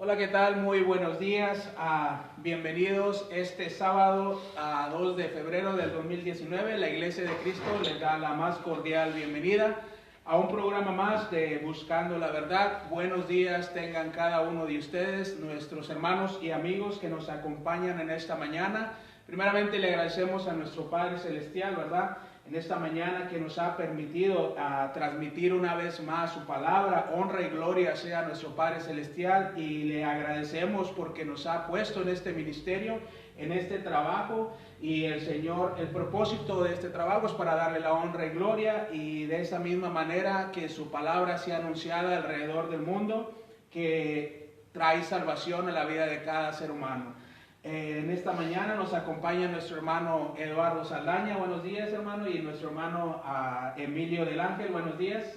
Hola, ¿qué tal? Muy buenos días. Bienvenidos este sábado a 2 de febrero del 2019. La Iglesia de Cristo les da la más cordial bienvenida a un programa más de Buscando la Verdad. Buenos días tengan cada uno de ustedes, nuestros hermanos y amigos que nos acompañan en esta mañana. Primeramente le agradecemos a nuestro Padre Celestial, ¿verdad?, en esta mañana que nos ha permitido transmitir una vez más su palabra. Honra y gloria sea a nuestro Padre Celestial, y le agradecemos porque nos ha puesto en este ministerio, en este trabajo, y el propósito de este trabajo es para darle la honra y gloria, y de esa misma manera que su palabra sea anunciada alrededor del mundo, que trae salvación a la vida de cada ser humano. En esta mañana nos acompaña nuestro hermano Eduardo Saldaña. Buenos días, hermano. Y nuestro hermano Emilio del Ángel. Buenos días.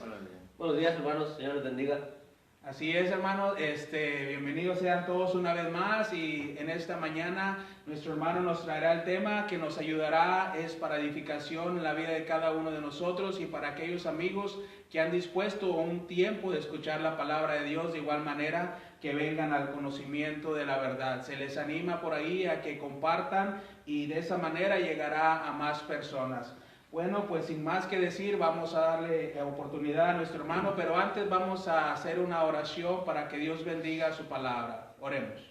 Buenos días, hermanos. Señor les bendiga. Así es, hermano. Bienvenidos sean todos una vez más. Y en esta mañana nuestro hermano nos traerá el tema que nos ayudará, es para edificación en la vida de cada uno de nosotros y para aquellos amigos que han dispuesto un tiempo de escuchar la palabra de Dios, de igual manera que vengan al conocimiento de la verdad. Se les anima por ahí a que compartan, y de esa manera llegará a más personas. Bueno, pues sin más que decir, vamos a darle oportunidad a nuestro hermano, pero antes vamos a hacer una oración para que Dios bendiga su palabra. Oremos.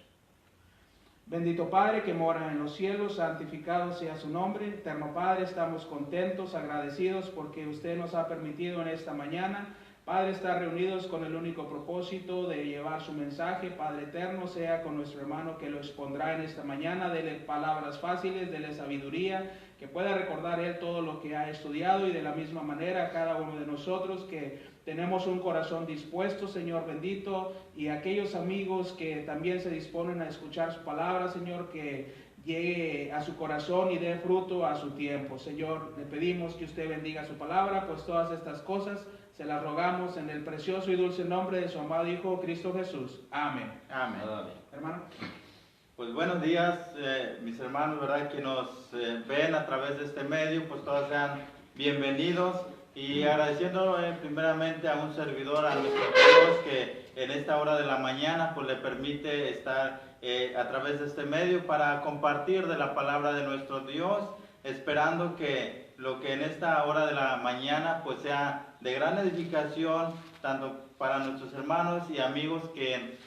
Bendito Padre que mora en los cielos, santificado sea su nombre. Eterno Padre, estamos contentos, agradecidos porque usted nos ha permitido en esta mañana, Padre, estar reunidos con el único propósito de llevar su mensaje. Padre eterno, sea con nuestro hermano que lo expondrá en esta mañana. Dele palabras fáciles, dele sabiduría, que pueda recordar él todo lo que ha estudiado, y de la misma manera cada uno de nosotros que tenemos un corazón dispuesto, Señor bendito, y aquellos amigos que también se disponen a escuchar su palabra, Señor, que llegue a su corazón y dé fruto a su tiempo. Señor, le pedimos que usted bendiga su palabra, pues todas estas cosas se las rogamos en el precioso y dulce nombre de su amado Hijo, Cristo Jesús. Amén. Amén. Hermano. Pues buenos días, mis hermanos, ¿verdad?, que nos ven a través de este medio. Pues todos sean bienvenidos, y agradeciendo primeramente a un servidor, a nuestro Dios, que en esta hora de la mañana pues le permite estar a través de este medio para compartir de la palabra de nuestro Dios, esperando que lo que en esta hora de la mañana pues sea de gran edificación, tanto para nuestros hermanos y amigos que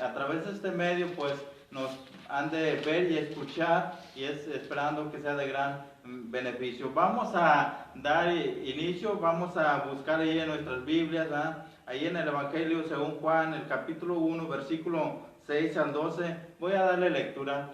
a través de este medio pues nos han de ver y escuchar, y es esperando que sea de gran beneficio. Vamos a dar inicio, vamos a buscar ahí en nuestras Biblias, ¿verdad?, ahí en el Evangelio según Juan, el capítulo 1, versículo 6 al 12, voy a darle lectura.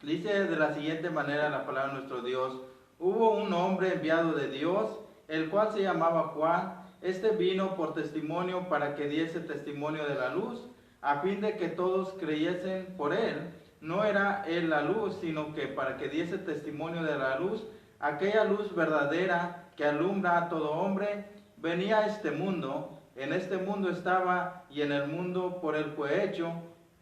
Dice de la siguiente manera la palabra de nuestro Dios: hubo un hombre enviado de Dios, el cual se llamaba Juan. Este vino por testimonio para que diese testimonio de la luz, a fin de que todos creyesen por él. No era él la luz, sino que para que diese testimonio de la luz, aquella luz verdadera que alumbra a todo hombre. Venía a este mundo, en este mundo estaba, y en el mundo por él fue hecho,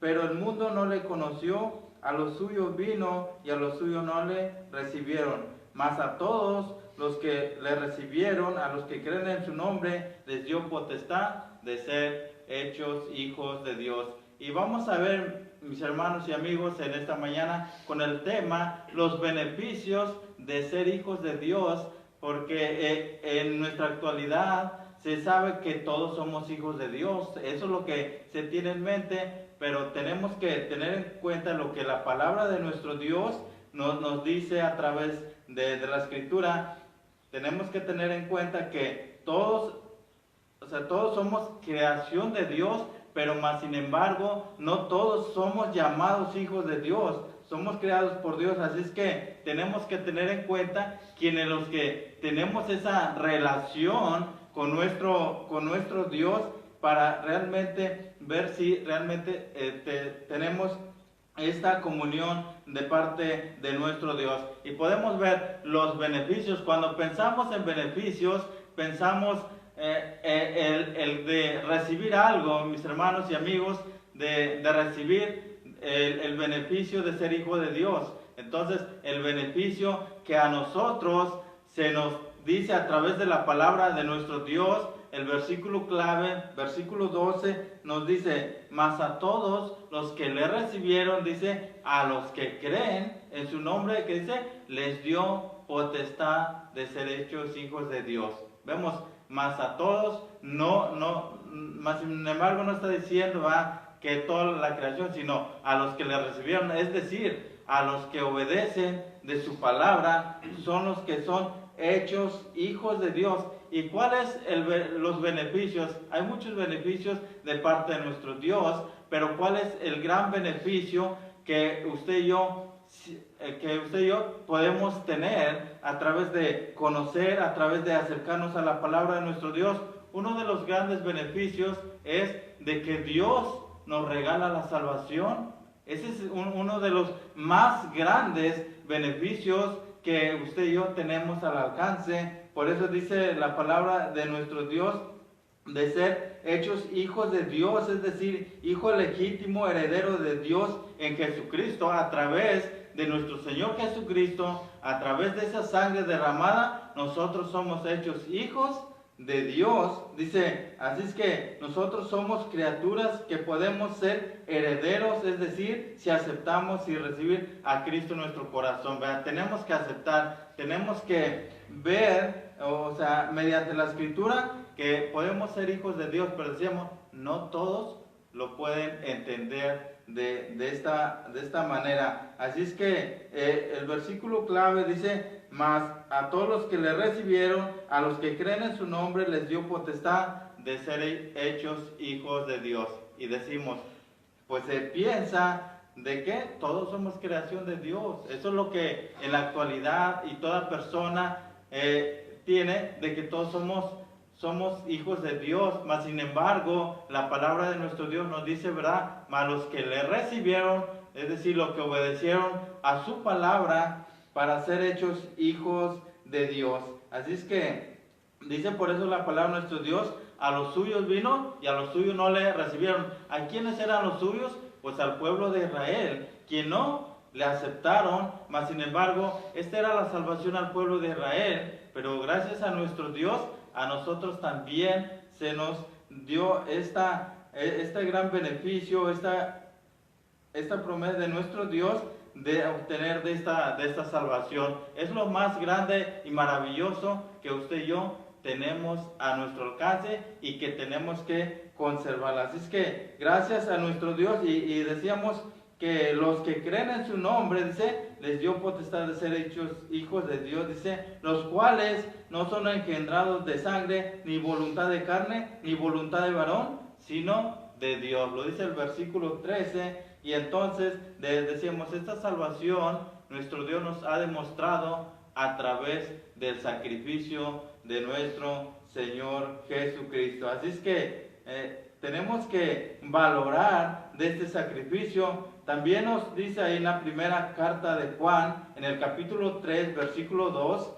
pero el mundo no le conoció. A los suyos vino, y a los suyos no le recibieron. Mas a todos los que le recibieron, a los que creen en su nombre, les dio potestad de ser hechos hijos de Dios. Y vamos a ver, mis hermanos y amigos, en esta mañana con el tema los beneficios de ser hijos de Dios, porque en nuestra actualidad se sabe que todos somos hijos de Dios. Eso es lo que se tiene en mente, pero tenemos que tener en cuenta lo que la palabra de nuestro Dios nos dice a través de la Escritura. Tenemos que tener en cuenta que todos somos creación de Dios, pero más sin embargo, no todos somos llamados hijos de Dios. Somos creados por Dios, así es que tenemos que tener en cuenta quienes los que tenemos esa relación con nuestro Dios, para realmente ver si realmente tenemos esta comunión de parte de nuestro Dios. Y podemos ver los beneficios. Cuando pensamos en beneficios, pensamos el de recibir algo, mis hermanos y amigos, de recibir el beneficio de ser hijo de Dios. Entonces, el beneficio que a nosotros se nos dice a través de la palabra de nuestro Dios el versículo clave, versículo 12, nos dice, mas a todos los que le recibieron, dice, a los que creen en su nombre, que dice, les dio potestad de ser hechos hijos de Dios. Vemos, mas a todos, más sin embargo no está diciendo que toda la creación, sino a los que le recibieron, es decir, a los que obedecen de su palabra, son los que son hechos hijos de Dios. ¿Y cuáles los beneficios? Hay muchos beneficios de parte de nuestro Dios, pero ¿cuál es el gran beneficio que usted y yo podemos tener a través de conocer, a través de acercarnos a la palabra de nuestro Dios? Uno de los grandes beneficios es de que Dios nos regala la salvación. Ese es uno de los más grandes beneficios que usted y yo tenemos al alcance. Por eso dice la palabra de nuestro Dios, de ser hechos hijos de Dios, es decir, hijo legítimo, heredero de Dios en Jesucristo, a través de nuestro Señor Jesucristo, a través de esa sangre derramada, nosotros somos hechos hijos de Dios. Dice, así es que nosotros somos criaturas que podemos ser herederos, es decir, si aceptamos y recibir a Cristo en nuestro corazón, ¿verdad? Tenemos que aceptar, tenemos que ver, o sea, mediante la Escritura, que podemos ser hijos de Dios, pero decíamos, no todos lo pueden entender de esta manera. Así es que el versículo clave dice, mas a todos los que le recibieron, a los que creen en su nombre, les dio potestad de ser hechos hijos de Dios. Y decimos, pues se piensa de que todos somos creación de Dios. Eso es lo que en la actualidad y toda persona tiene, de que todos somos hijos de Dios. Mas sin embargo, la palabra de nuestro Dios nos dice, ¿verdad? Mas los que le recibieron, es decir, los que obedecieron a su palabra para ser hechos hijos de Dios. Así es que dice por eso la palabra de nuestro Dios, a los suyos vino y a los suyos no le recibieron. ¿A quiénes eran los suyos? Pues al pueblo de Israel, quien no le aceptaron. Mas sin embargo, esta era la salvación al pueblo de Israel, pero gracias a nuestro Dios, a nosotros también se nos dio este gran beneficio, esta promesa de nuestro Dios de obtener de esta salvación. Es lo más grande y maravilloso que usted y yo tenemos a nuestro alcance y que tenemos que conservar. Así es que gracias a nuestro Dios, y decíamos que los que creen en su nombre, dice, les dio potestad de ser hechos hijos de Dios, dice, los cuales no son engendrados de sangre, ni voluntad de carne, ni voluntad de varón, sino de Dios. Lo dice el versículo 13, y entonces decíamos, esta salvación nuestro Dios nos ha demostrado a través del sacrificio de nuestro Señor Jesucristo. Así es que tenemos que valorar de este sacrificio. También nos dice ahí en la primera carta de Juan, en el capítulo 3, versículo 2,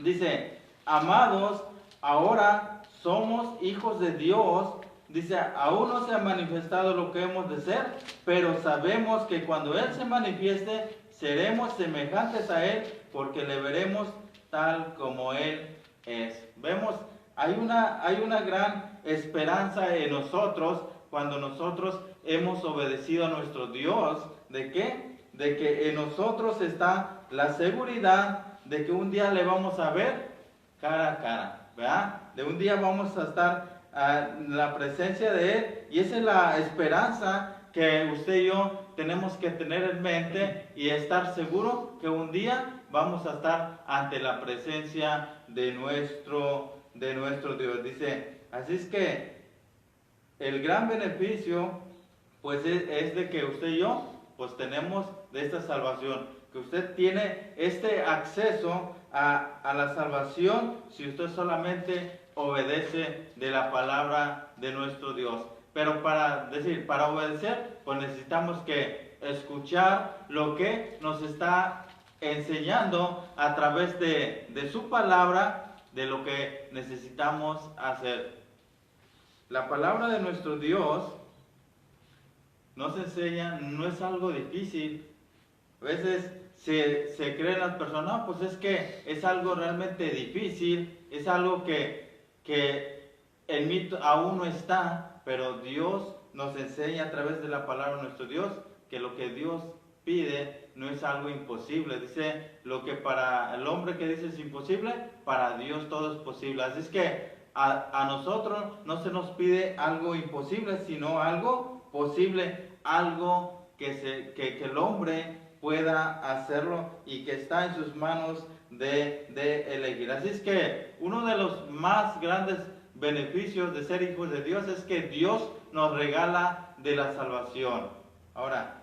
dice, amados, ahora somos hijos de Dios. Dice, aún no se ha manifestado lo que hemos de ser, pero sabemos que cuando Él se manifieste, seremos semejantes a Él, porque le veremos tal como Él es. Vemos, hay una gran esperanza en nosotros cuando nosotros hemos obedecido a nuestro Dios. ¿De qué? De que en nosotros está la seguridad de que un día le vamos a ver cara a cara, ¿verdad? De un día vamos a estar en la presencia de Él, y esa es la esperanza que usted y yo tenemos que tener en mente y estar seguro que un día vamos a estar ante la presencia de nuestro Dios. Dice, así es que el gran beneficio pues es de que usted y yo pues tenemos de esta salvación, que usted tiene este acceso a la salvación si usted solamente obedece de la palabra de nuestro Dios. Pero para obedecer, pues necesitamos que escuchar lo que nos está enseñando a través de su palabra, de lo que necesitamos hacer. La palabra de nuestro Dios nos enseña, no es algo difícil. A veces se creen las personas, no, pues es que es algo realmente difícil, es algo que en mí aún no está, pero Dios nos enseña a través de la palabra de nuestro Dios que lo que Dios pide no es algo imposible. Dice, lo que para el hombre que dice es imposible, para Dios todo es posible. Así es que a nosotros no se nos pide algo imposible, sino algo posible, algo que el hombre pueda hacerlo y que está en sus manos de elegir. Así es que uno de los más grandes beneficios de ser hijos de Dios es que Dios nos regala de la salvación. Ahora,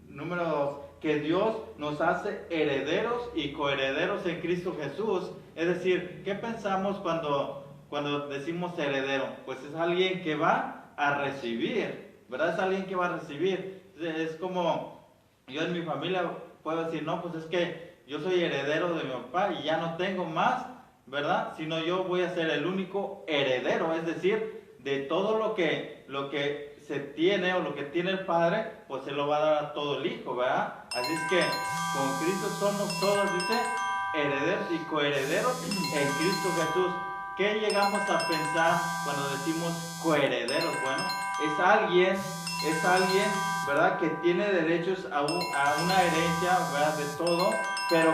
número 2, que Dios nos hace herederos y coherederos en Cristo Jesús. Es decir, ¿qué pensamos cuando decimos heredero? Pues es alguien que va a recibir, ¿verdad? Es alguien que va a recibir. Es como yo en mi familia puedo decir, no, pues es que yo soy heredero de mi papá y ya no tengo más, ¿verdad? Sino yo voy a ser el único heredero, es decir, de todo lo que se tiene o lo que tiene el Padre, pues se lo va a dar a todo el Hijo, ¿verdad? Así es que con Cristo somos todos, dice, herederos y coherederos en Cristo Jesús. ¿Qué llegamos a pensar cuando decimos coherederos? Bueno, es alguien, ¿verdad?, que tiene derechos a una herencia, ¿verdad?, de todo, pero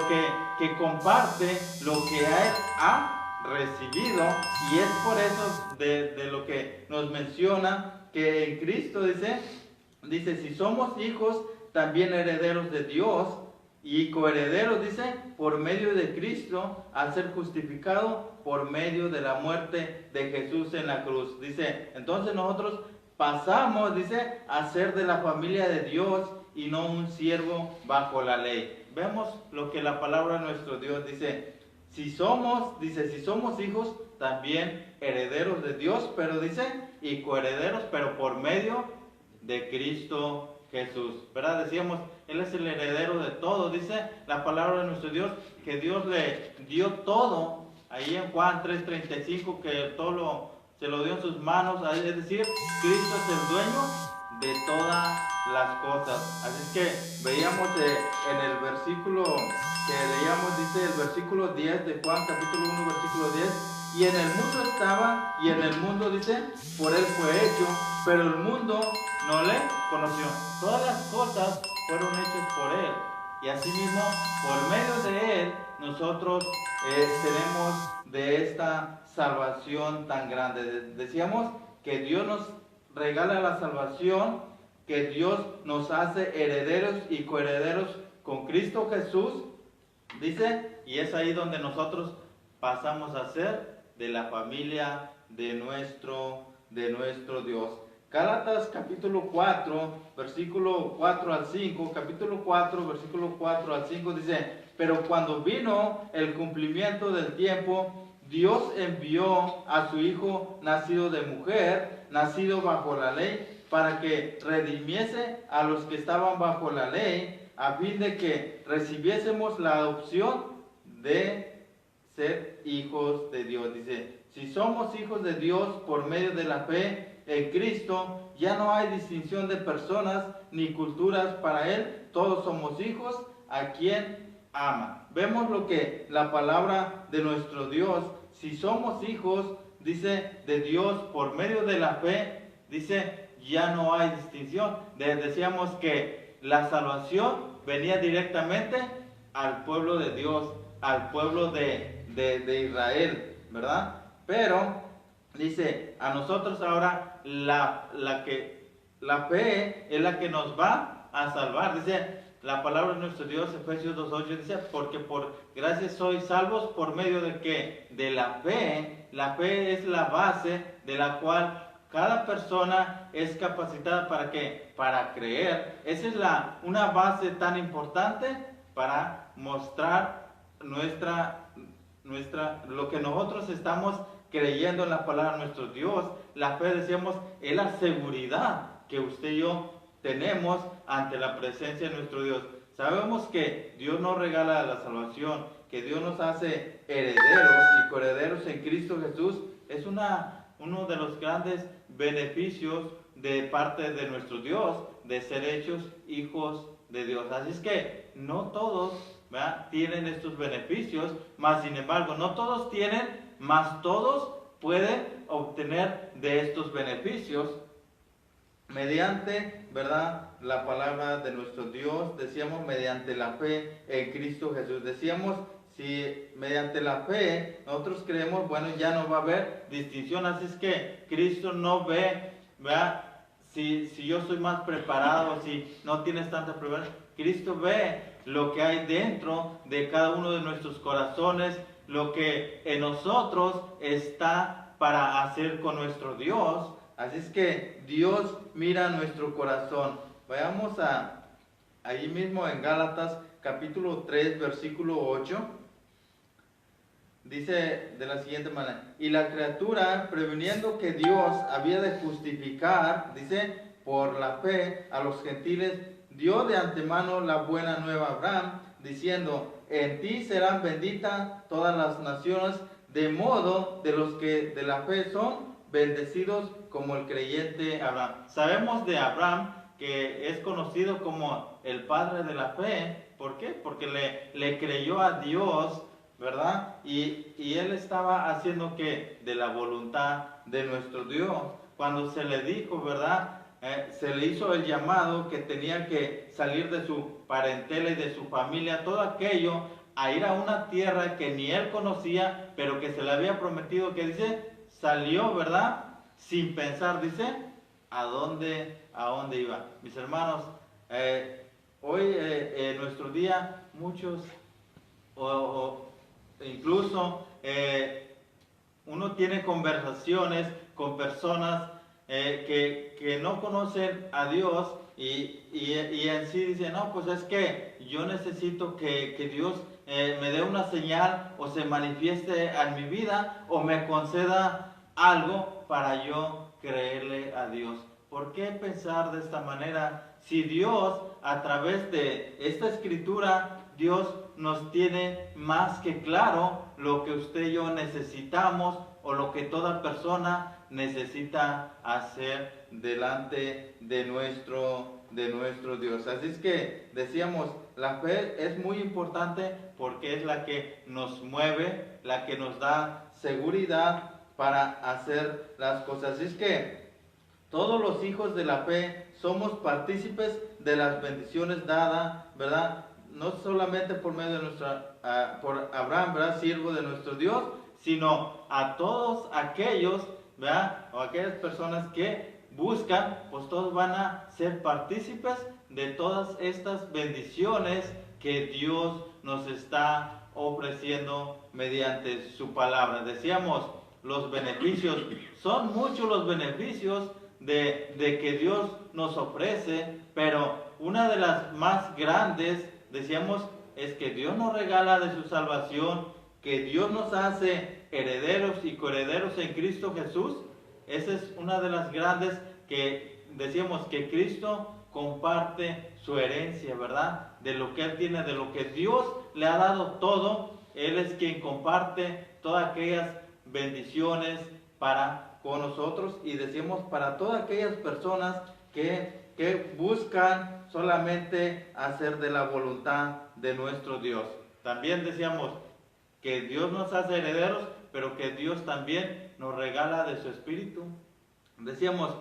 que comparte lo que él ha recibido, y es por eso de lo que nos menciona que en Cristo dice, si somos hijos, también herederos de Dios, y coherederos, dice, por medio de Cristo, al ser justificado por medio de la muerte de Jesús en la cruz. Dice, entonces nosotros pasamos, dice, a ser de la familia de Dios y no un siervo bajo la ley. Vemos lo que la palabra de nuestro Dios dice. Si somos hijos, también herederos de Dios, pero dice, y coherederos, pero por medio de Cristo Jesús, ¿verdad? Decíamos, Él es el heredero de todo. Dice la palabra de nuestro Dios que Dios le dio todo. Ahí en Juan 3:35, que todo se lo dio en sus manos. Es decir, Cristo es el dueño de todas las cosas. Así es que veíamos en el versículo que leíamos, dice el versículo 10 de Juan, capítulo 1, versículo 10. Y en el mundo estaba, y en el mundo, dice, por Él fue hecho, pero el mundo no le conoció. Todas las cosas fueron hechas por Él, y asimismo, por medio de Él, nosotros tenemos de esta salvación tan grande. Decíamos que Dios nos regala la salvación, que Dios nos hace herederos y coherederos con Cristo Jesús, dice, y es ahí donde nosotros pasamos a ser de la familia de nuestro Dios. Gálatas capítulo 4, versículo 4 al 5, capítulo 4, versículo 4 al 5 dice, pero cuando vino el cumplimiento del tiempo, Dios envió a su Hijo nacido de mujer, nacido bajo la ley, para que redimiese a los que estaban bajo la ley, a fin de que recibiésemos la adopción de ser hijos de Dios. Dice, si somos hijos de Dios por medio de la fe en Cristo, ya no hay distinción de personas ni culturas para Él, todos somos hijos a quien ama. Vemos lo que la palabra de nuestro Dios, si somos hijos, dice, de Dios por medio de la fe, dice, ya no hay distinción. Decíamos que la salvación venía directamente al pueblo de Dios, al pueblo de Israel, ¿verdad? Pero dice, a nosotros ahora la fe es la que nos va a salvar. Dice la palabra de nuestro Dios, Efesios 2:8, dice, porque por gracia sois salvos por medio de ¿qué? De la fe. La fe es la base de la cual cada persona es capacitada para ¿qué? Para creer. Esa es una base tan importante para mostrar lo que nosotros estamos creyendo en la palabra de nuestro Dios. La fe, decíamos, es la seguridad que usted y yo tenemos ante la presencia de nuestro Dios. Sabemos que Dios nos regala la salvación, que Dios nos hace herederos y coherederos en Cristo Jesús. Es uno de los grandes beneficios de parte de nuestro Dios, de ser hechos hijos de Dios. Así es que no todos, ¿verdad?, tienen estos beneficios, mas sin embargo, no todos tienen, mas todos pueden obtener de estos beneficios mediante, ¿verdad?, la palabra de nuestro Dios. Decíamos mediante la fe en Cristo Jesús. Decíamos, si mediante la fe nosotros creemos, bueno, ya no va a haber distinción. Así es que Cristo no ve, ¿verdad?, si yo soy más preparado, si no tienes tanta preparación. Cristo ve lo que hay dentro de cada uno de nuestros corazones, lo que en nosotros está para hacer con nuestro Dios. Así es que Dios mira nuestro corazón. Vayamos allí mismo en Gálatas capítulo 3 versículo 8. Dice de la siguiente manera: y la criatura, previniendo que Dios había de justificar, dice, por la fe a los gentiles, dio de antemano la buena nueva a Abraham, diciendo, en ti serán benditas todas las naciones, de modo de los que de la fe son bendecidos como el creyente Abraham. Sabemos de Abraham que es conocido como el padre de la fe. ¿Por qué? Porque le creyó a Dios, ¿verdad? Y él estaba haciendo que de la voluntad de nuestro Dios. Cuando se le dijo, ¿verdad?, se le hizo el llamado que tenía que salir de su parentela y de su familia, todo aquello, a ir a una tierra que ni él conocía, pero que se le había prometido, que dice, salió, ¿verdad?, sin pensar, dice, a dónde iba. Mis hermanos, hoy en nuestro día, muchos, incluso uno tiene conversaciones con personas que no conocen a Dios y en sí dicen, no, pues es que yo necesito que Dios me dé una señal o se manifieste en mi vida o me conceda algo para yo creerle a Dios. ¿Por qué pensar de esta manera? Si Dios, a través de esta escritura, Dios nos tiene más que claro lo que usted y yo necesitamos o lo que toda persona necesita hacer delante de nuestro Dios. Así es que decíamos, la fe es muy importante porque es la que nos mueve, la que nos da seguridad para hacer las cosas. Así es que todos los hijos de la fe somos partícipes de las bendiciones dadas, ¿verdad?, no solamente por medio de por Abraham, ¿verdad?, siervo de nuestro Dios, sino a todos aquellos, ¿verdad?, o aquellas personas que buscan, pues todos van a ser partícipes de todas estas bendiciones que Dios nos está ofreciendo mediante su palabra. Decíamos, los beneficios, son muchos los beneficios de que Dios nos ofrece, pero una de las más grandes, decíamos, es que Dios nos regala de su salvación, que Dios nos hace herederos y coherederos en Cristo Jesús. Esa es una de las grandes, que decíamos que Cristo comparte su herencia, ¿verdad?, de lo que Él tiene, de lo que Dios le ha dado todo. Él es quien comparte todas aquellas bendiciones con nosotros, y decimos para todas aquellas personas que buscan solamente hacer de la voluntad de nuestro Dios. También decíamos que Dios nos hace herederos, pero que Dios también nos regala de su Espíritu. Decíamos,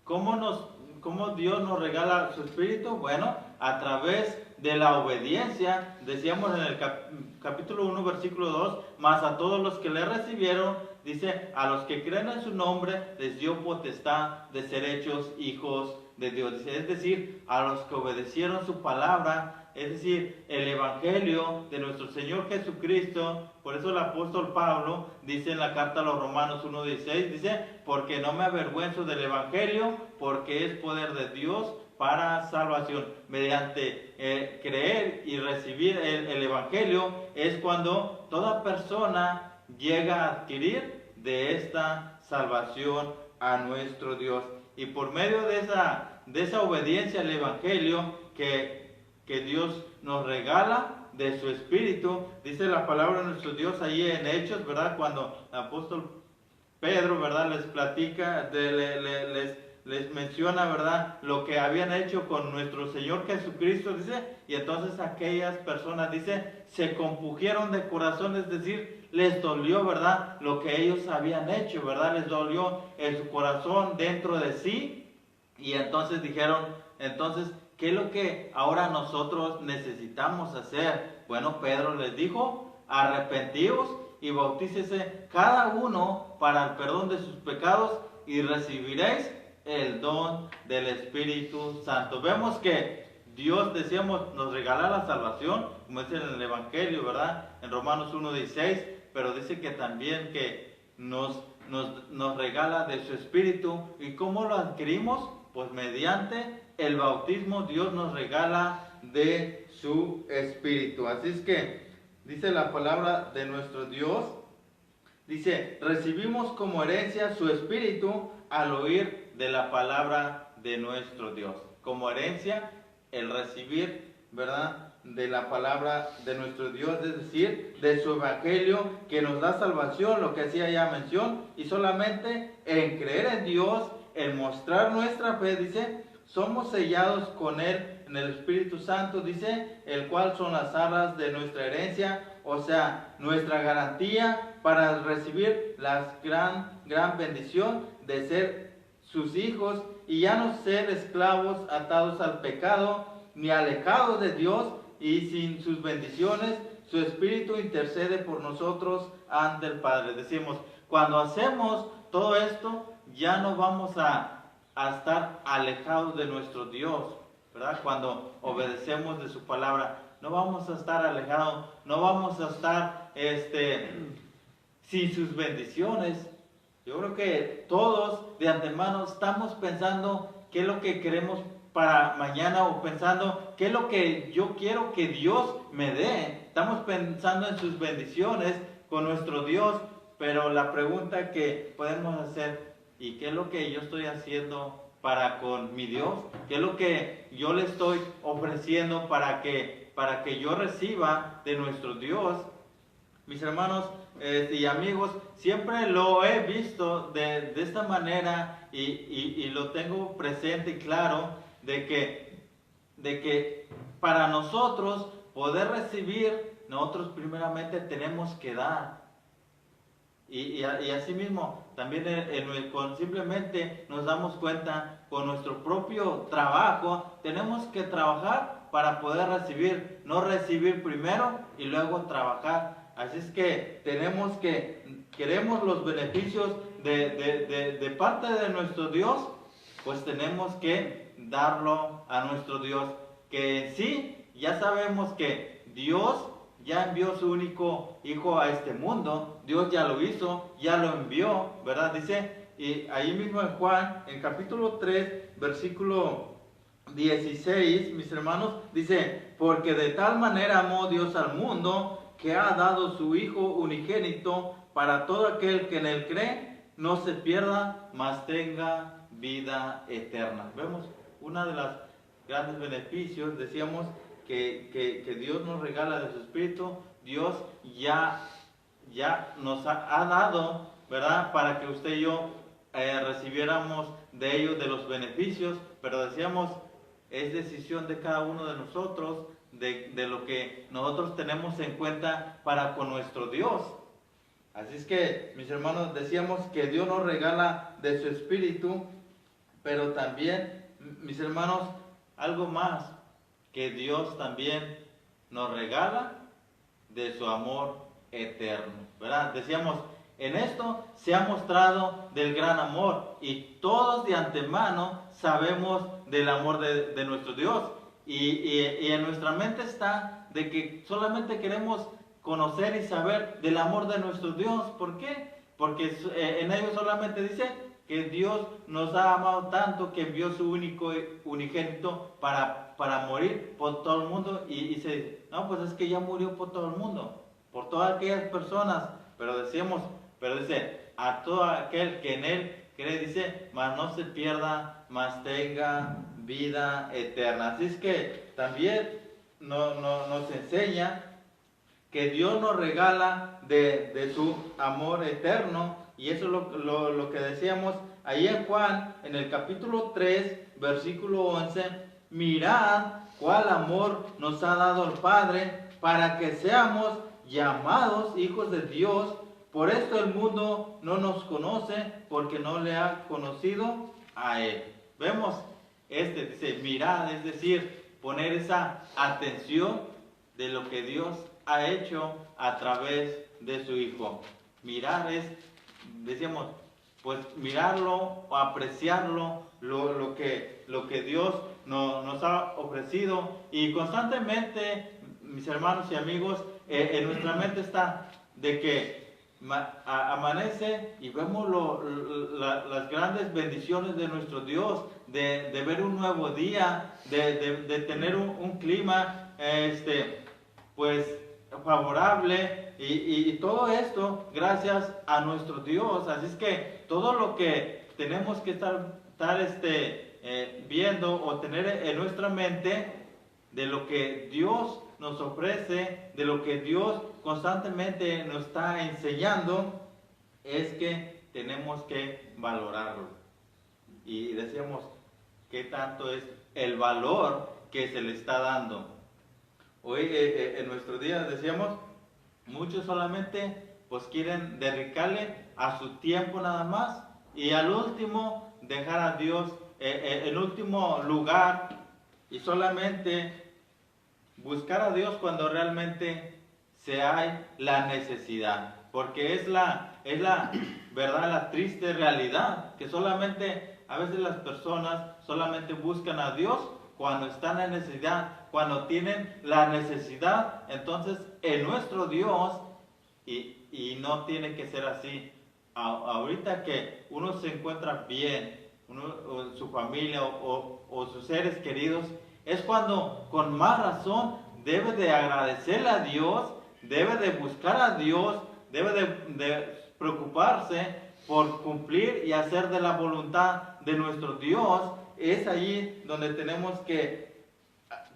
¿cómo Dios nos regala su Espíritu? Bueno, a través de la obediencia. Decíamos en el capítulo 1, versículo 2, mas a todos los que le recibieron, dice, a los que creen en su nombre, les dio potestad de ser hechos hijos de Dios. Dice, es decir, a los que obedecieron su palabra, es decir, el Evangelio de nuestro Señor Jesucristo. Por eso el apóstol Pablo dice en la carta a los Romanos 1:16, dice, porque no me avergüenzo del Evangelio, porque es poder de Dios para salvación. Mediante creer y recibir el Evangelio es cuando toda persona llega a adquirir de esta salvación a nuestro Dios. Y por medio de esa obediencia al Evangelio que Dios nos regala de su Espíritu, dice la palabra de nuestro Dios ahí en Hechos, ¿verdad?, cuando el apóstol Pedro, ¿verdad?, les platica, les menciona, ¿verdad?, lo que habían hecho con nuestro Señor Jesucristo, dice, y entonces aquellas personas, dice, se compungieron de corazón, es decir, les dolió, ¿verdad? Lo que ellos habían hecho, ¿verdad? Les dolió en su corazón, dentro de sí. Y entonces dijeron, entonces, ¿qué es lo que ahora nosotros necesitamos hacer? Bueno, Pedro les dijo, arrepentíos y bautícese cada uno para el perdón de sus pecados y recibiréis el don del Espíritu Santo. Vemos que Dios, decíamos, nos regala la salvación, como dice en el Evangelio, ¿verdad? En Romanos 1:16, pero dice que también que nos regala de su Espíritu. ¿Y cómo lo adquirimos? Pues mediante el bautismo Dios nos regala de su Espíritu. Así es que dice la palabra de nuestro Dios, dice, recibimos como herencia su Espíritu al oír de la palabra de nuestro Dios. Como herencia, el recibir, ¿verdad?, de la palabra de nuestro Dios, es decir, de su Evangelio que nos da salvación, lo que hacía ya mención, y solamente en creer en Dios, en mostrar nuestra fe, dice, somos sellados con Él en el Espíritu Santo, dice, el cual son las arras de nuestra herencia, o sea, nuestra garantía para recibir la gran bendición de ser sus hijos y ya no ser esclavos atados al pecado, ni alejados de Dios, y sin sus bendiciones, su Espíritu intercede por nosotros ante el Padre. Decimos, cuando hacemos todo esto, ya no vamos a estar alejados de nuestro Dios, ¿verdad? Cuando obedecemos de su palabra, no vamos a estar alejados, no vamos a estar sin sus bendiciones. Yo creo que todos de antemano estamos pensando qué es lo que queremos para mañana, o pensando qué es lo que yo quiero que Dios me dé. Estamos pensando en sus bendiciones con nuestro Dios, pero la pregunta que podemos hacer, ¿y qué es lo que yo estoy haciendo para con mi Dios? ¿Qué es lo que yo le estoy ofreciendo para que yo reciba de nuestro Dios? Mis hermanos y amigos, siempre lo he visto de esta manera y lo tengo presente y claro de que para nosotros poder recibir, nosotros primeramente tenemos que dar. Y así mismo, también simplemente nos damos cuenta con nuestro propio trabajo, tenemos que trabajar para poder recibir, no recibir primero y luego trabajar. Así es que queremos los beneficios de parte de nuestro Dios, pues tenemos que darlo a nuestro Dios, que sí, ya sabemos que Dios ya envió su único Hijo a este mundo, Dios ya lo hizo, ya lo envió, ¿verdad? Dice, y ahí mismo en Juan, en capítulo 3, versículo 16, mis hermanos, dice, porque de tal manera amó Dios al mundo, que ha dado su Hijo unigénito, para todo aquel que en él cree, no se pierda, mas tenga vida eterna. Vemos uno de los grandes beneficios, decíamos, que Dios nos regala de su Espíritu. Dios ya nos ha dado, ¿verdad?, para que usted y yo recibiéramos de ellos, de los beneficios, pero decíamos, es decisión de cada uno de nosotros, de lo que nosotros tenemos en cuenta para con nuestro Dios. Así es que, mis hermanos, decíamos que Dios nos regala de su Espíritu, pero también, mis hermanos, algo más, que Dios también nos regala de su amor eterno, ¿verdad? Decíamos, en esto se ha mostrado del gran amor, y todos de antemano sabemos del amor de nuestro Dios, y en nuestra mente está de que solamente queremos conocer y saber del amor de nuestro Dios. ¿Por qué? Porque en ello solamente dice que Dios nos ha amado tanto que envió su único unigénito para morir por todo el mundo, y se dice, no, pues es que ya murió por todo el mundo, por todas aquellas personas, pero dice, a todo aquel que en él cree, dice, mas no se pierda, mas tenga vida eterna. Así es que también nos enseña que Dios nos regala de su amor eterno, y eso es lo que decíamos ahí en Juan, en el capítulo 3, versículo 11, mirad cuál amor nos ha dado el Padre, para que seamos llamados hijos de Dios. Por esto el mundo no nos conoce, porque no le ha conocido a Él. Vemos, dice, mirar, es decir, poner esa atención de lo que Dios ha hecho a través de su Hijo. Mirar es, decíamos, pues mirarlo, apreciarlo, lo que Dios nos ha ofrecido. Y constantemente, mis hermanos y amigos, en nuestra mente está de que amanece y vemos las grandes bendiciones de nuestro Dios, de ver un nuevo día, de tener un clima pues favorable, y todo esto gracias a nuestro Dios. Así es que todo lo que tenemos que estar viendo o tener en nuestra mente de lo que Dios nos ofrece, de lo que Dios constantemente nos está enseñando, es que tenemos que valorarlo. Y decíamos, ¿qué tanto es el valor que se le está dando? Hoy en nuestro día decíamos, muchos solamente pues quieren dedicarle a su tiempo nada más, y al último dejar a Dios en último lugar, y solamente buscar a Dios cuando realmente se hay la necesidad. Porque es la verdad, la triste realidad, que solamente a veces las personas solamente buscan a Dios cuando están en necesidad, cuando tienen la necesidad. Entonces en nuestro Dios, y no tiene que ser así. Ahorita que uno se encuentra bien, o su familia o sus seres queridos, es cuando con más razón debe de agradecerle a Dios, debe de buscar a Dios, debe de preocuparse por cumplir y hacer de la voluntad de nuestro Dios. Es allí donde tenemos que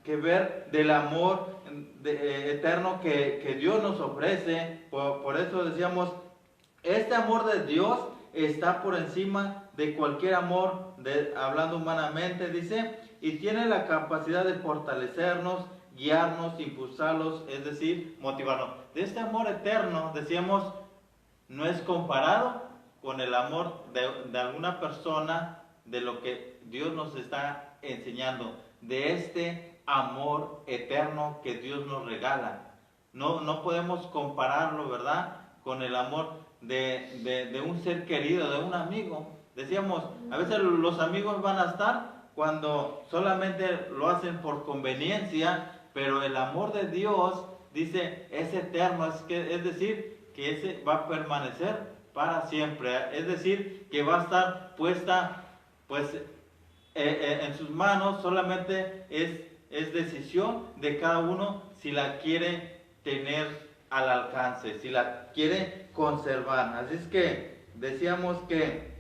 ver del amor eterno que Dios nos ofrece. Por eso decíamos, este amor de Dios está por encima de cualquier amor, hablando humanamente, dice, y tiene la capacidad de fortalecernos, guiarnos, impulsarlos, es decir, motivarnos. De este amor eterno, decíamos, no es comparado con el amor de alguna persona, de lo que Dios nos está enseñando, de este amor eterno que Dios nos regala. No podemos compararlo, ¿verdad?, con el amor de un ser querido, de un amigo. Decíamos, a veces los amigos van a estar cuando solamente lo hacen por conveniencia, pero el amor de Dios, dice, es eterno, es decir, que ese va a permanecer para siempre, es decir, que va a estar puesta pues en sus manos. Solamente es decisión de cada uno si la quiere tener al alcance, si la quiere conservar. Así es que decíamos que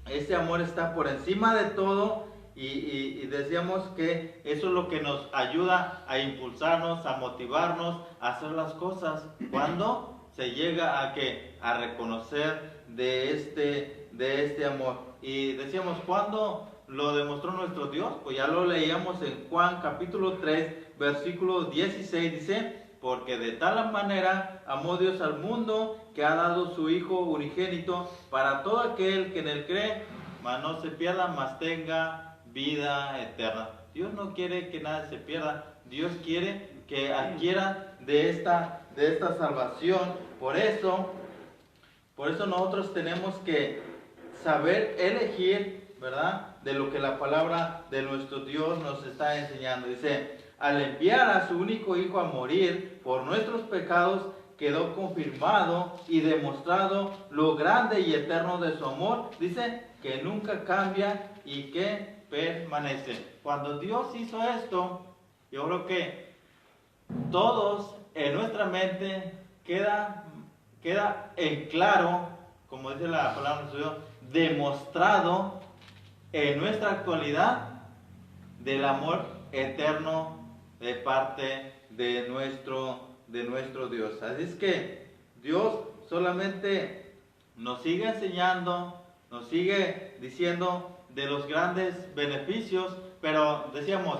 ese amor está por encima de todo, y decíamos que eso es lo que nos ayuda a impulsarnos, a motivarnos, a hacer las cosas, cuando se llega a reconocer de este amor. Y decíamos, ¿cuándo lo demostró nuestro Dios? Pues ya lo leíamos en Juan capítulo 3, versículo 16, dice, porque de tal manera amó Dios al mundo, que ha dado su Hijo unigénito, para todo aquel que en él cree, mas no se pierda, mas tenga vida eterna. Dios no quiere que nadie se pierda, Dios quiere que adquiera de esta salvación. Por eso nosotros tenemos que saber elegir, ¿verdad?, de lo que la palabra de nuestro Dios nos está enseñando. Dice, al enviar a su único Hijo a morir por nuestros pecados, quedó confirmado y demostrado lo grande y eterno de su amor. Dice que nunca cambia y que permanece. Cuando Dios hizo esto, yo creo que todos en nuestra mente queda en claro, como dice la palabra de Dios, demostrado en nuestra actualidad del amor eterno de parte de nuestro Dios. Así es que Dios solamente nos sigue enseñando, nos sigue diciendo de los grandes beneficios, pero decíamos,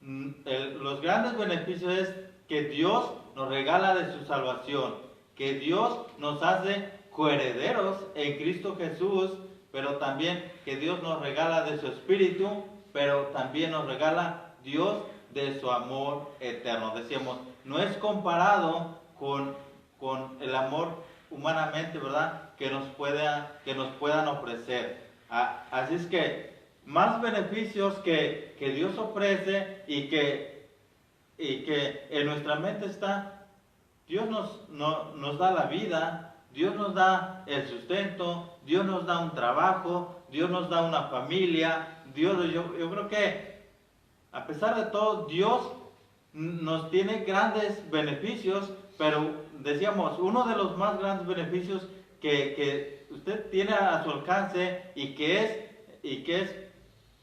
los grandes beneficios es que Dios nos regala de su salvación, que Dios nos hace coherederos en Cristo Jesús, pero también que Dios nos regala de su Espíritu, pero también nos regala Dios de su amor eterno. Decíamos, no es comparado con el amor humanamente, ¿verdad? Que nos puedan ofrecer. Así es que más beneficios que Dios ofrece y que en nuestra mente está, Dios nos da la vida, Dios nos da el sustento, Dios nos da un trabajo, Dios nos da una familia. Yo creo que a pesar de todo, Dios nos tiene grandes beneficios, pero decíamos, uno de los más grandes beneficios que usted tiene a su alcance y que es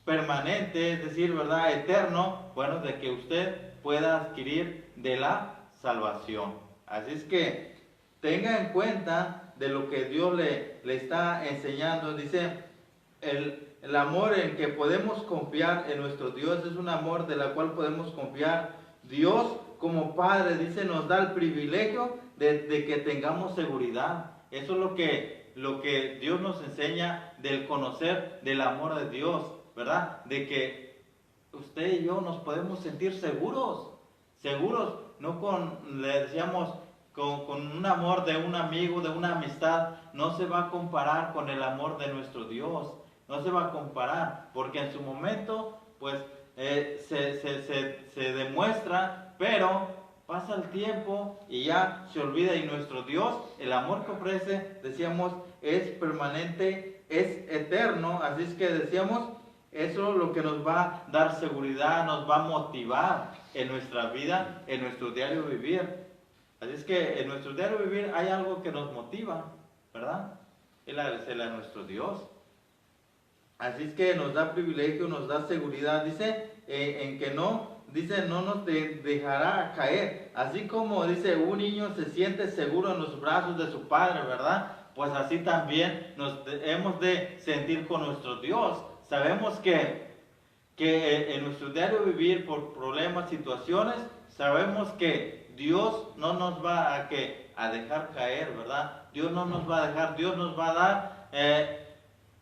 permanente, es decir, ¿verdad? Eterno, bueno, de que usted pueda adquirir de la salvación. Así es que tenga en cuenta de lo que Dios le está enseñando. Dice, el amor en que podemos confiar en nuestro Dios es un amor de la cual podemos confiar. Dios como Padre, dice, nos da el privilegio de que tengamos seguridad. Eso es lo que Dios nos enseña del conocer del amor de Dios, ¿verdad? De que usted y yo nos podemos sentir seguros, no le decíamos, con un amor de un amigo, de una amistad, no se va a comparar con el amor de nuestro Dios, no se va a comparar, porque en su momento, pues, se demuestra, pero pasa el tiempo y ya se olvida, y nuestro Dios, el amor que ofrece, decíamos, es permanente, es eterno. Así es que decíamos, eso es lo que nos va a dar seguridad, nos va a motivar en nuestra vida, en nuestro diario vivir. Así es que en nuestro diario vivir hay algo que nos motiva, ¿verdad? Él es nuestro Dios. Así es que nos da privilegio, nos da seguridad. Dice, en que no nos dejará caer. Así como dice, un niño se siente seguro en los brazos de su padre, ¿verdad? Pues así también hemos de sentir con nuestro Dios. Sabemos que en nuestro diario vivir, por problemas, situaciones, sabemos que Dios no nos va a dejar caer, ¿verdad? Dios no nos va a dejar, Dios nos va a dar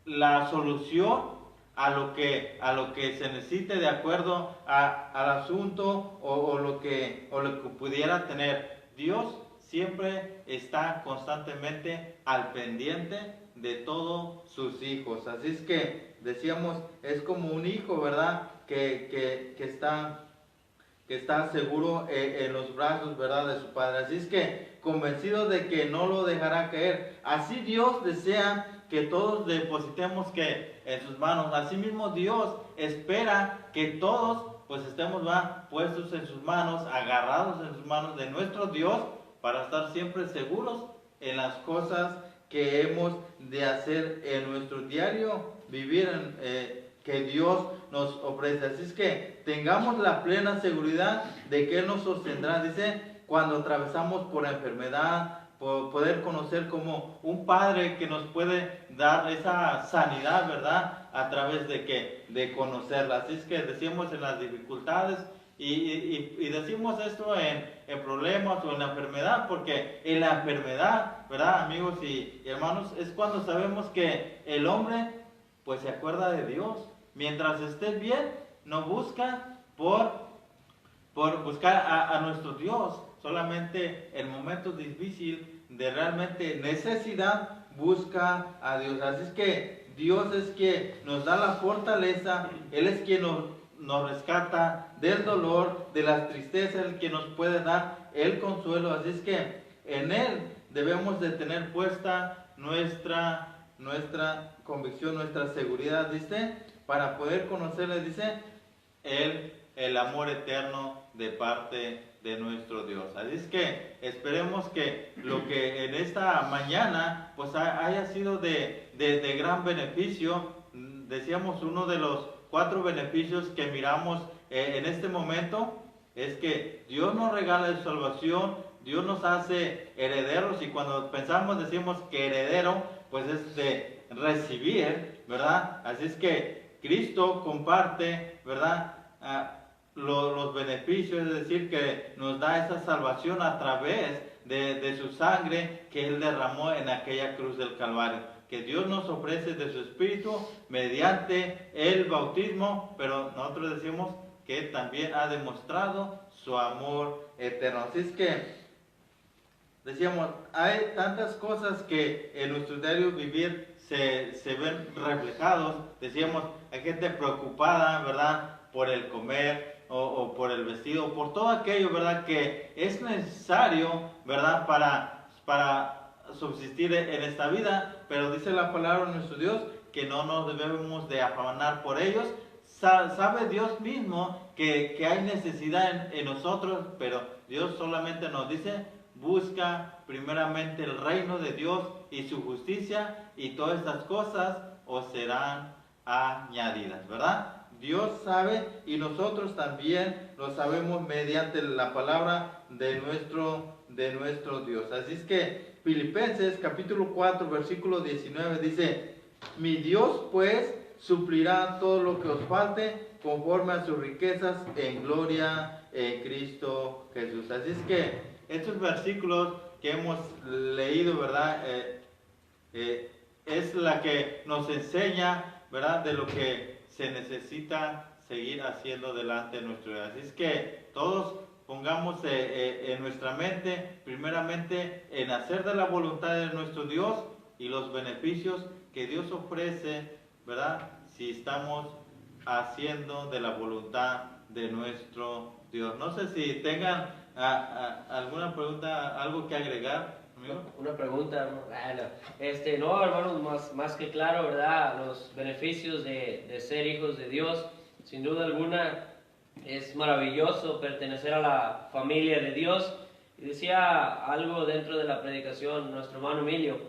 la solución a lo que se necesite de acuerdo al asunto o lo que pudiera tener. Dios siempre está constantemente al pendiente de todos sus hijos. Así es que decíamos, es como un hijo, ¿verdad? Que está seguro en los brazos, ¿verdad? De su padre. Así es que convencido de que no lo dejará caer. Así Dios desea que todos depositemos en sus manos. Asimismo Dios espera que todos pues estemos puestos en sus manos, agarrados en sus manos de nuestro Dios, para estar siempre seguros en las cosas que hemos de hacer en nuestro diario vivir, que Dios nos ofrece. Así es que tengamos la plena seguridad de que Él nos sostendrá. Dice, cuando atravesamos por enfermedad, por poder conocer como un Padre que nos puede dar esa sanidad, ¿verdad? A través de conocerla. Así es que decimos en las dificultades y decimos esto en problemas o en la enfermedad, porque en la enfermedad, ¿verdad, amigos y hermanos? Es cuando sabemos que el hombre pues se acuerda de Dios. Mientras esté bien, no busca por buscar a nuestro Dios. Solamente en momentos difíciles, de realmente necesidad, busca a Dios. Así es que Dios es quien nos da la fortaleza, Él es quien nos rescata del dolor, de la tristeza, el que nos puede dar el consuelo. Así es que en Él debemos de tener puesta nuestra convicción, nuestra seguridad, dice, para poder conocerle, dice, el amor eterno de parte de nuestro Dios. Así es que esperemos que lo que en esta mañana pues haya sido de gran beneficio. Decíamos, uno de los 4 beneficios que miramos en este momento es que Dios nos regala su salvación, Dios nos hace herederos, y cuando pensamos, decimos que heredero pues es de recibir, ¿verdad? Así es que Cristo comparte, ¿verdad? los beneficios, es decir, que nos da esa salvación a través de su sangre que Él derramó en aquella cruz del Calvario. Que Dios nos ofrece de su Espíritu mediante el bautismo, pero nosotros decimos que también ha demostrado su amor eterno. Así es que, decíamos, hay tantas cosas que en nuestro diario vivir se ven reflejados. Decíamos, hay gente preocupada, ¿verdad?, por el comer o por el vestido, por todo aquello, ¿verdad?, que es necesario, ¿verdad?, para subsistir en esta vida. Pero dice la palabra de nuestro Dios que no nos debemos de afanar por ellos. Sabe Dios mismo que hay necesidad en nosotros, pero Dios solamente nos dice: busca primeramente el reino de Dios y su justicia, y todas estas cosas os serán añadidas, ¿verdad? Dios sabe, y nosotros también lo sabemos mediante la palabra de nuestro Dios. Así es que Filipenses capítulo 4 versículo 19 dice: mi Dios pues suplirá todo lo que os falte conforme a sus riquezas en gloria en Cristo Jesús. Así es que estos versículos que hemos leído, ¿verdad?, es la que nos enseña, ¿verdad?, de lo que se necesita seguir haciendo delante de nuestro Dios. Así es que todos pongamos en nuestra mente, primeramente, en hacer de la voluntad de nuestro Dios y los beneficios que Dios ofrece, ¿verdad?, si estamos haciendo de la voluntad de nuestro Dios. No sé si tengan alguna pregunta, algo que agregar, amigo. Una pregunta, ¿no? No, hermanos, más que claro, ¿verdad? Los beneficios de ser hijos de Dios, sin duda alguna, es maravilloso pertenecer a la familia de Dios. Y decía algo dentro de la predicación nuestro hermano Emilio.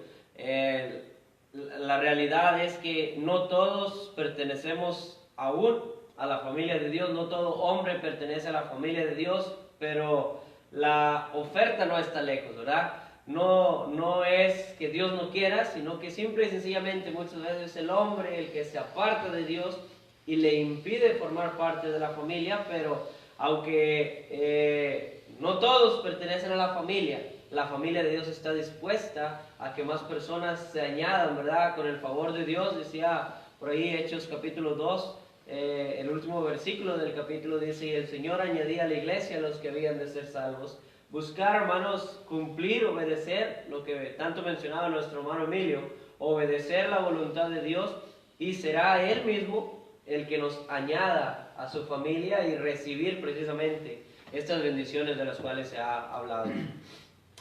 La realidad es que no todos pertenecemos aún a la familia de Dios, no todo hombre pertenece a la familia de Dios, pero la oferta no está lejos, ¿verdad? No es que Dios no quiera, sino que simple y sencillamente muchas veces es el hombre el que se aparta de Dios y le impide formar parte de la familia. Pero aunque no todos pertenecen a la familia de Dios está dispuesta a que más personas se añadan, ¿verdad?, con el favor de Dios. Decía por ahí Hechos capítulo 2, el último versículo del capítulo dice: y el Señor añadía a la iglesia a los que habían de ser salvos. Buscar, hermanos, cumplir, obedecer, lo que tanto mencionaba nuestro hermano Emilio, obedecer la voluntad de Dios, y será Él mismo el que nos añada a su familia y recibir precisamente estas bendiciones de las cuales se ha hablado.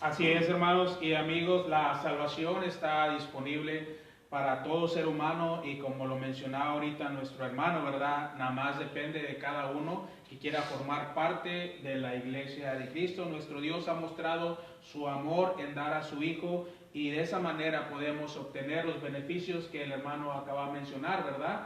Así es, hermanos y amigos, la salvación está disponible para todo ser humano, y como lo mencionaba ahorita nuestro hermano, ¿verdad?, nada más depende de cada uno que quiera formar parte de la iglesia de Cristo. Nuestro Dios ha mostrado su amor en dar a su Hijo, y de esa manera podemos obtener los beneficios que el hermano acaba de mencionar, ¿verdad?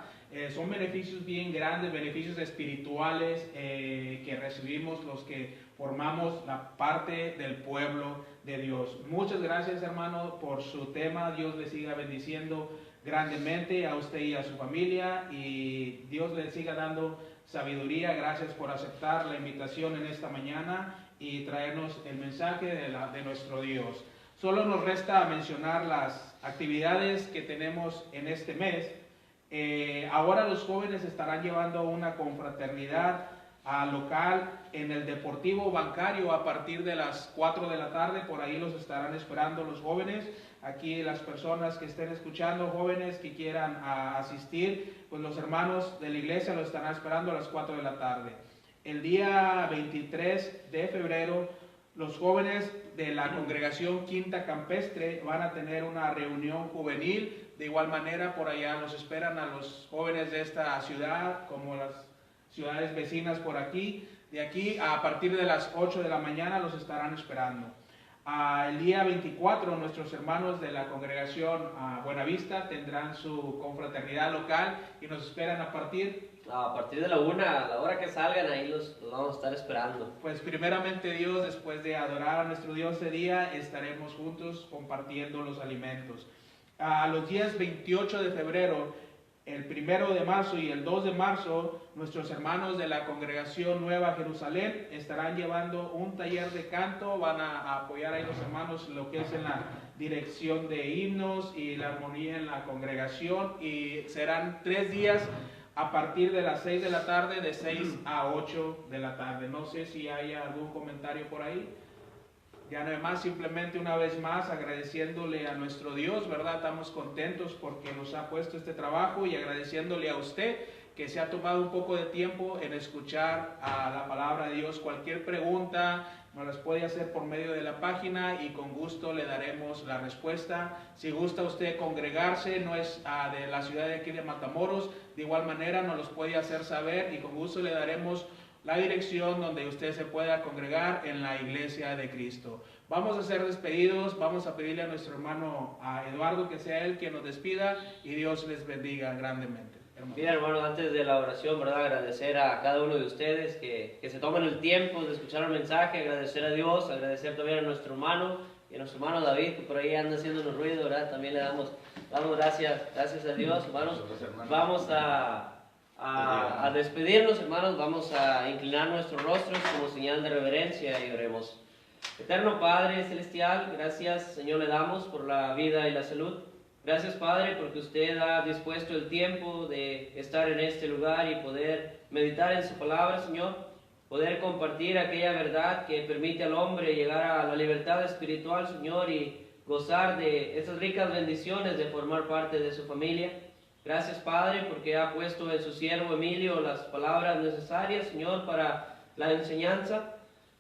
Son beneficios bien grandes, beneficios espirituales que recibimos los que formamos la parte del pueblo de Dios. Muchas gracias, hermano, por su tema. Dios le siga bendiciendo grandemente a usted y a su familia, y Dios le siga dando sabiduría. Gracias por aceptar la invitación en esta mañana y traernos el mensaje de nuestro Dios. Solo nos resta mencionar las actividades que tenemos en este mes. Ahora los jóvenes estarán llevando una confraternidad local en el Deportivo Bancario a partir de las 4 de la tarde. Por ahí los estarán esperando los jóvenes. Aquí las personas que estén escuchando, jóvenes que quieran asistir, pues los hermanos de la iglesia los estarán esperando a las 4 de la tarde. El día 23 de febrero, los jóvenes de la congregación Quinta Campestre van a tener una reunión juvenil. De igual manera, por allá los esperan a los jóvenes de esta ciudad, como las ciudades vecinas por aquí. De aquí, a partir de las 8 de la mañana, los estarán esperando. El día 24, nuestros hermanos de la congregación Buenavista tendrán su confraternidad local y nos esperan a partir de la 1, a la hora que salgan, ahí los vamos a estar esperando. Pues primeramente Dios, después de adorar a nuestro Dios ese día, estaremos juntos compartiendo los alimentos. A los días 28 de febrero, el 1 de marzo y el 2 de marzo, nuestros hermanos de la Congregación Nueva Jerusalén estarán llevando un taller de canto. Van a apoyar ahí los hermanos lo que es en la dirección de himnos y la armonía en la congregación. Y serán 3 días a partir de las 6 de la tarde, de 6 a 8 de la tarde. No sé si hay algún comentario por ahí. Ya nada más, simplemente una vez más agradeciéndole a nuestro Dios, ¿verdad? Estamos contentos porque nos ha puesto este trabajo y agradeciéndole a usted que se ha tomado un poco de tiempo en escuchar a la palabra de Dios. Cualquier pregunta nos las puede hacer por medio de la página y con gusto le daremos la respuesta. Si gusta usted congregarse, no es de la ciudad de aquí de Matamoros, de igual manera nos los puede hacer saber y con gusto le daremos la dirección donde usted se pueda congregar en la iglesia de Cristo. Vamos a ser despedidos, vamos a pedirle a nuestro hermano a Eduardo que sea él quien nos despida y Dios les bendiga grandemente. Bien, hermano, antes de la oración, ¿verdad? Agradecer a cada uno de ustedes que se toman el tiempo de escuchar el mensaje, agradecer a Dios, agradecer también a nuestro hermano y a nuestro hermano David, que por ahí anda haciéndonos ruido, ¿verdad? También le damos gracias a Dios, hermanos. Vamos a despedirnos, hermanos, vamos a inclinar nuestros rostros como señal de reverencia y oremos. Eterno Padre Celestial, gracias, Señor, le damos por la vida y la salud. Gracias, Padre, porque usted ha dispuesto el tiempo de estar en este lugar y poder meditar en su palabra, Señor. Poder compartir aquella verdad que permite al hombre llegar a la libertad espiritual, Señor, y gozar de esas ricas bendiciones de formar parte de su familia. Gracias, Padre, porque ha puesto en su siervo Emilio las palabras necesarias, Señor, para la enseñanza.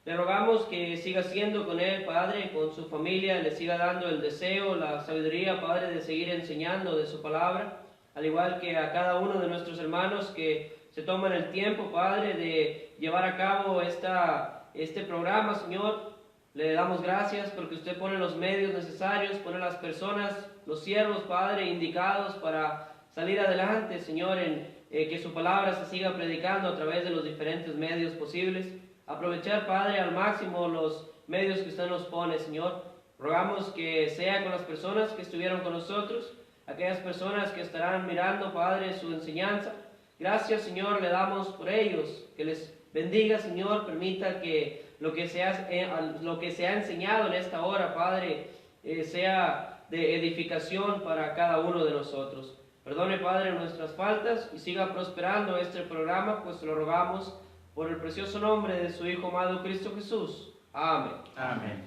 Le rogamos que siga siendo con él, Padre, con su familia, le siga dando el deseo, la sabiduría, Padre, de seguir enseñando de su palabra, al igual que a cada uno de nuestros hermanos que se toman el tiempo, Padre, de llevar a cabo este programa, Señor. Le damos gracias porque usted pone los medios necesarios, pone las personas, los siervos, Padre, indicados para salir adelante, Señor, en que su palabra se siga predicando a través de los diferentes medios posibles. Aprovechar, Padre, al máximo los medios que usted nos pone, Señor. Rogamos que sea con las personas que estuvieron con nosotros, aquellas personas que estarán mirando, Padre, su enseñanza. Gracias, Señor, le damos por ellos. Que les bendiga, Señor. Permita que lo que se ha enseñado en esta hora, Padre, sea de edificación para cada uno de nosotros. Perdone, Padre, nuestras faltas y siga prosperando este programa, pues lo rogamos por el precioso nombre de su Hijo amado Cristo Jesús. Amén. Amén.